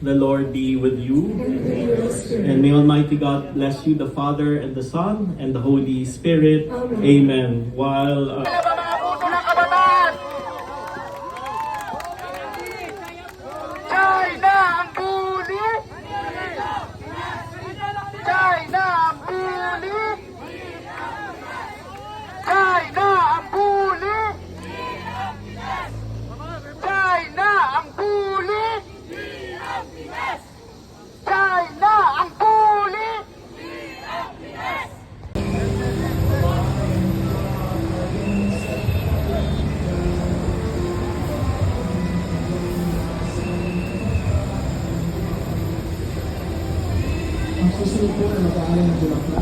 The Lord be with you. And may Almighty God bless you, the Father, and the Son, and the Holy Spirit. Amen. While China ang bully! China ang bully! China ang bully! China ang bully! China ang bully! Ang susunod po na mag-aaral ng bulaklak.